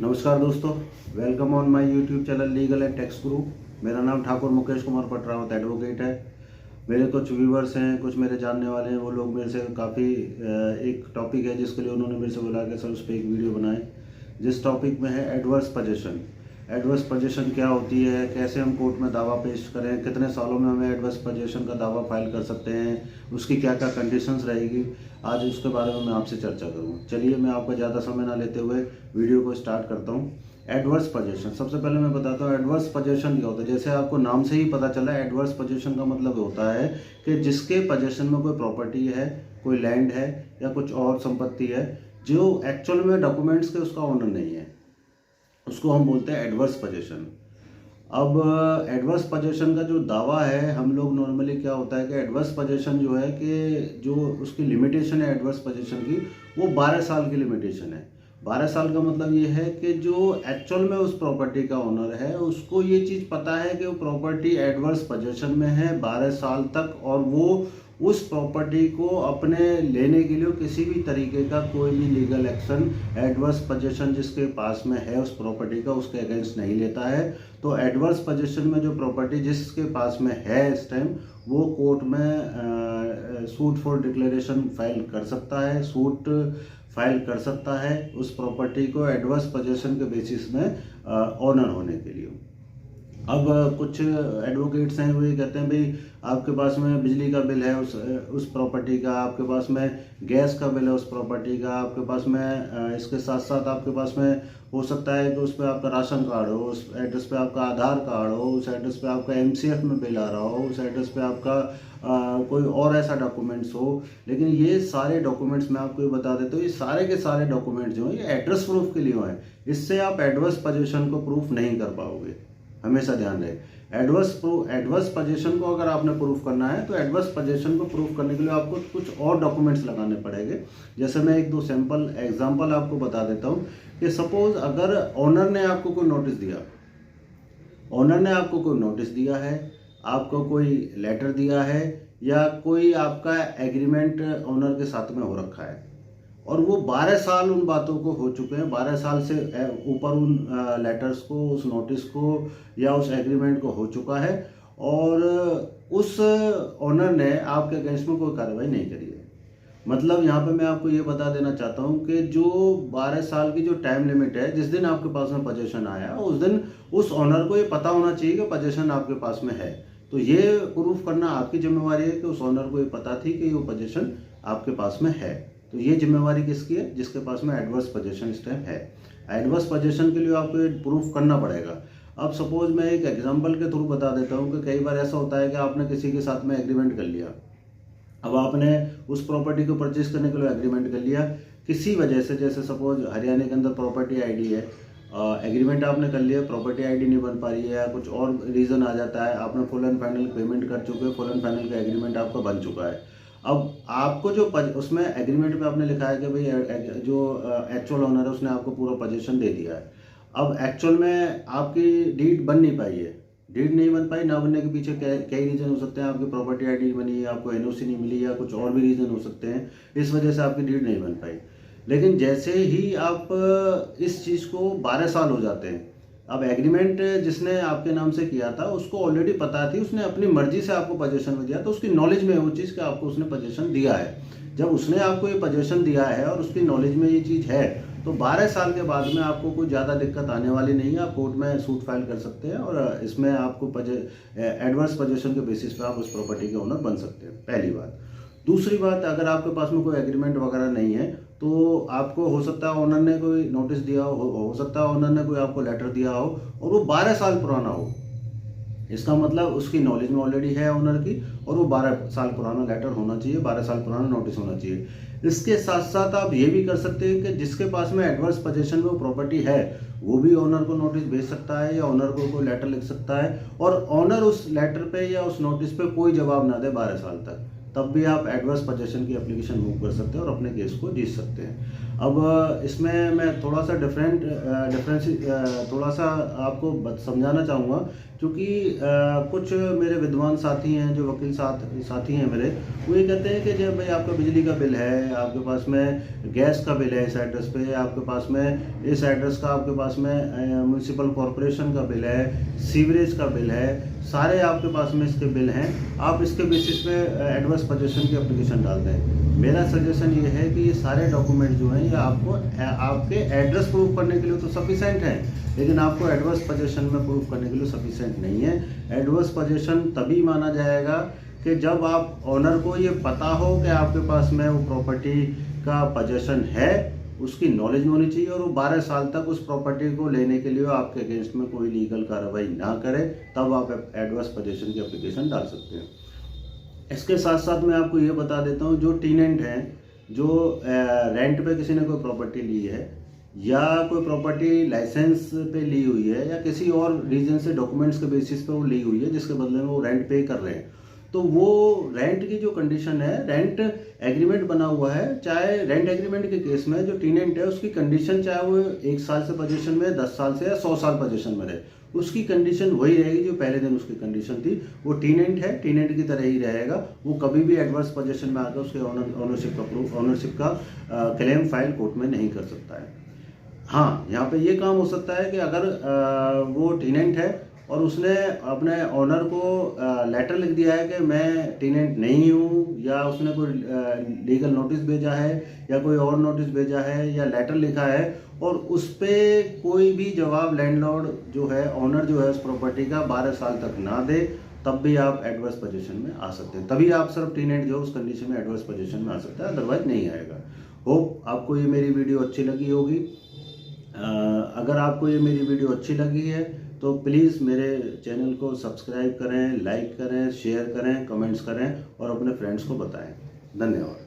नमस्कार दोस्तों, welcome on my YouTube channel legal and tax गुरु। मेरा नाम ठाकुर मुकेश कुमार पटरावत एडवोकेट है। मेरे कुछ व्यूवर्स हैं, कुछ मेरे जानने वाले हैं, वो लोग मेरे से काफ़ी एक टॉपिक है जिसके लिए उन्होंने मेरे से बोला कि सर उस पर एक वीडियो बनाएं। जिस टॉपिक में है एडवर्स पोजीशन। एडवर्स पोजीशन क्या होती है, कैसे हम कोर्ट में दावा पेश करें, कितने सालों में हमें एडवर्स पोजीशन का दावा फाइल कर सकते हैं, उसकी क्या क्या कंडीशंस रहेगी, आज उसके बारे में मैं आपसे चर्चा करूँगा। चलिए मैं आपका ज़्यादा समय ना लेते हुए वीडियो को स्टार्ट करता हूँ। एडवर्स पोजीशन, सबसे पहले मैं बताता हूँ एडवर्स पोजीशन क्या होता है। जैसे आपको नाम से ही पता चला, एडवर्स पोजीशन का मतलब होता है कि जिसके पोजीशन में कोई प्रॉपर्टी है, कोई लैंड है या कुछ और संपत्ति है जो एक्चुअल में डॉक्यूमेंट्स के उसका ओनर नहीं है, उसको हम बोलते हैं एडवर्स पोजीशन। अब एडवर्स पोजीशन का जो दावा है, हम लोग नॉर्मली क्या होता है कि एडवर्स पोजीशन जो है कि जो उसकी लिमिटेशन है एडवर्स पोजीशन की, वो 12 साल की लिमिटेशन है। 12 साल का मतलब ये है कि जो एक्चुअल में उस प्रॉपर्टी का ओनर है उसको ये चीज़ पता है कि वो प्रॉपर्टी एडवर्स पोजीशन में है 12 साल तक, और वो उस प्रॉपर्टी को अपने लेने के लिए किसी भी तरीके का कोई भी लीगल एक्शन एडवर्स पोजीशन जिसके पास में है उस प्रॉपर्टी का, उसके अगेंस्ट नहीं लेता है। तो एडवर्स पोजीशन में जो प्रॉपर्टी जिसके पास में है इस टाइम, वो कोर्ट में सूट फॉर डिक्लेरेशन फाइल कर सकता है, सूट फाइल कर सकता है उस प्रॉपर्टी को एडवर्स पोजीशन के बेसिस में ऑनर होने के लिए। अब कुछ एडवोकेट्स हैं वो ये कहते हैं भाई आपके पास में बिजली का बिल है उस प्रॉपर्टी का, आपके पास में गैस का बिल है उस प्रॉपर्टी का, आपके पास में इसके साथ साथ आपके पास में हो सकता है कि उस पर आपका राशन कार्ड हो, उस एड्रेस पे आपका आधार कार्ड हो, उस एड्रेस पे आपका एमसीएफ में बिल आ रहा हो, उस एड्रेस पे आपका कोई और ऐसा डॉक्यूमेंट्स हो। लेकिन ये सारे डॉक्यूमेंट्स मैं आपको ये बता देता हूँ, ये सारे के सारे डॉक्यूमेंट्स जो हैं ये एड्रेस प्रूफ के लिए हैं। इससे आप एडवर्स पोजीशन को प्रूफ नहीं कर पाओगे, हमेशा ध्यान रहे। एडवर्स पोजीशन को अगर आपने प्रूफ करना है तो एडवर्स पोजीशन को प्रूफ करने के लिए आपको कुछ और डॉक्यूमेंट्स लगाने पड़ेंगे। जैसे मैं एक दो सैंपल एग्जांपल आपको बता देता हूँ कि सपोज अगर ऑनर ने आपको कोई नोटिस दिया, है, आपको कोई लेटर दिया है या कोई आपका एग्रीमेंट ऑनर के साथ में हो रखा है और वो 12 साल उन बातों को हो चुके हैं, 12 साल से ऊपर उन लेटर्स को, उस नोटिस को या उस एग्रीमेंट को हो चुका है और उस ऑनर ने आपके अगेंस्ट में कोई कार्रवाई नहीं करी है। मतलब यहाँ पे मैं आपको ये बता देना चाहता हूँ कि जो 12 साल की जो टाइम लिमिट है, जिस दिन आपके पास में पोजीशन आया उस दिन उस ऑनर को ये पता होना चाहिए कि पोजीशन आपके पास में है। तो ये प्रूफ करना आपकी जिम्मेवारी है कि उस ऑनर को ये पता थी कि ये पोजीशन आपके पास में है। तो ये जिम्मेवारी किसकी है? जिसके पास में एडवर्स पोजीशन इस टाइम है। एडवर्स पोजीशन के लिए आपको ये प्रूफ करना पड़ेगा। अब सपोज मैं एक एग्जांपल के थ्रू बता देता हूँ कि कई बार ऐसा होता है कि आपने किसी के साथ में एग्रीमेंट कर लिया, अब आपने उस प्रॉपर्टी को परचेज करने के लिए एग्रीमेंट कर लिया, किसी वजह से, जैसे सपोज हरियाणा के अंदर प्रॉपर्टी आईडी है, एग्रीमेंट आपने कर लिया, प्रॉपर्टी आईडी नहीं बन पा रही है या कुछ और रीज़न आ जाता है, आपने फुल एंड फाइनल पेमेंट कर चुके हैं, फुल एंड फाइनल का एग्रीमेंट आपका बन चुका है। अब आपको जो उसमें एग्रीमेंट पे आपने लिखा है कि भाई जो एक्चुअल ओनर है उसने आपको पूरा पोजीशन दे दिया है। अब एक्चुअल में आपकी डीड बन नहीं पाई है, डीड नहीं बन पाई, ना बनने के पीछे कई रीज़न हो सकते हैं। आपकी प्रॉपर्टी आईडी नहीं बनी है, आपको एनओसी नहीं मिली या कुछ और भी रीज़न हो सकते हैं, इस वजह से आपकी डीड नहीं बन पाई। लेकिन जैसे ही आप इस चीज़ को 12 साल हो जाते हैं, अब एग्रीमेंट जिसने आपके नाम से किया था उसको ऑलरेडी पता थी, उसने अपनी मर्जी से आपको पोजीशन में दिया, तो उसकी नॉलेज में है वो चीज़ कि आपको उसने पोजीशन दिया है। जब उसने आपको ये पोजीशन दिया है और उसकी नॉलेज में ये चीज़ है, तो 12 साल के बाद में आपको कोई ज़्यादा दिक्कत आने वाली नहीं है। आप कोर्ट में सूट फाइल कर सकते हैं और इसमें आपको एडवर्स पोजीशन के बेसिस पे आप उस प्रॉपर्टी के ओनर बन सकते हैं, पहली बात। दूसरी बात, अगर आपके पास में कोई एग्रीमेंट वगैरह नहीं है तो आपको हो सकता है ओनर ने कोई नोटिस दिया हो सकता है ओनर ने कोई आपको लेटर दिया हो और वो 12 साल पुराना हो। इसका मतलब उसकी नॉलेज में ऑलरेडी है ओनर की, और वो 12 साल पुराना लेटर होना चाहिए, 12 साल पुराना नोटिस होना चाहिए। इसके साथ साथ आप ये भी कर सकते हैं कि जिसके पास में एडवर्स पोजीशन में वो प्रॉपर्टी है वो भी ऑनर को नोटिस भेज सकता है या ऑनर को कोई लेटर लिख सकता है, और ऑनर उस लेटर पे या उस नोटिस पे कोई जवाब ना दे 12 साल तक, तब भी आप एडवर्स पोजीशन की एप्लीकेशन मूव कर सकते हैं और अपने केस को जीत सकते हैं। अब इसमें मैं थोड़ा सा डिफरेंस थोड़ा सा आपको समझाना चाहूँगा, क्योंकि कुछ मेरे विद्वान साथी हैं, जो वकील साथी हैं मेरे, वो ये कहते हैं कि जब भाई आपका बिजली का बिल है, आपके पास में गैस का बिल है इस एड्रेस पे, आपके पास में इस एड्रेस का आपके पास में म्यूनसिपल कॉरपोरेशन का बिल है, सीवरेज का बिल है, सारे आपके पास में इसके बिल हैं, आप इसके बेसिस पे एडवर्स पोजीशन की एप्लीकेशन डाल दें। मेरा सजेशन ये है कि ये सारे डॉक्यूमेंट जो हैं ये आपको आपके एड्रेस प्रूफ करने के लिए तो सफिशेंट है, लेकिन आपको एडवर्स पोजीशन में प्रूफ करने के लिए सफिशेंट नहीं है। एडवर्स पोजीशन तभी माना जाएगा कि जब आप ऑनर को ये पता हो कि आपके पास में वो प्रॉपर्टी का पोजीशन है, उसकी नॉलेज होनी चाहिए, और वो 12 साल तक उस प्रॉपर्टी को लेने के लिए आपके अगेंस्ट में कोई लीगल कार्रवाई ना करे, तब आप एडवर्स पोजीशन की एप्लीकेशन डाल सकते हैं। इसके साथ साथ मैं आपको ये बता देता हूँ, जो टेनेंट हैं, जो रेंट पे किसी ने कोई प्रॉपर्टी ली है, या कोई प्रॉपर्टी लाइसेंस पे ली हुई है, या किसी और रीजन से डॉक्यूमेंट्स के बेसिस पे वो ली हुई है, जिसके बदले में वो रेंट पे कर रहे हैं, तो वो रेंट की जो कंडीशन है, रेंट एग्रीमेंट बना हुआ है, चाहे रेंट एग्रीमेंट के केस में जो टेनेंट है उसकी कंडीशन चाहे वो 1 साल से पोजीशन में, 10 साल से या 100 साल पोजीशन में रहे, उसकी कंडीशन वही रहेगी जो पहले दिन उसकी कंडीशन थी। वो टेनेंट है, टेनेंट की तरह ही रहेगा, वो कभी भी एडवर्स पोजीशन में आकर उसके ऑनरशिप का क्लेम फाइल कोर्ट में नहीं कर सकता है। हाँ, यहाँ पे ये काम हो सकता है कि अगर वो टेनेंट है और उसने अपने ऑनर को लेटर लिख दिया है कि मैं टेनेंट नहीं हूँ, या उसने कोई लीगल नोटिस भेजा है, या कोई और नोटिस भेजा है, या लेटर लिखा है, और उस पर कोई भी जवाब लैंडलॉर्ड जो है, ऑनर जो है उस प्रॉपर्टी का 12 साल तक ना दे, तब भी आप एडवर्स पोजीशन में आ सकते हैं। तभी आप सिर्फ टेनेंट जो उस कंडीशन में एडवर्स पोजीशन में आ सकता है, अदरवाइज नहीं आएगा। होप आपको ये मेरी वीडियो अच्छी लगी होगी। अगर आपको ये मेरी वीडियो अच्छी लगी है तो प्लीज़ मेरे चैनल को सब्सक्राइब करें, लाइक करें, शेयर करें, कमेंट्स करें और अपने फ्रेंड्स को बताएं। धन्यवाद।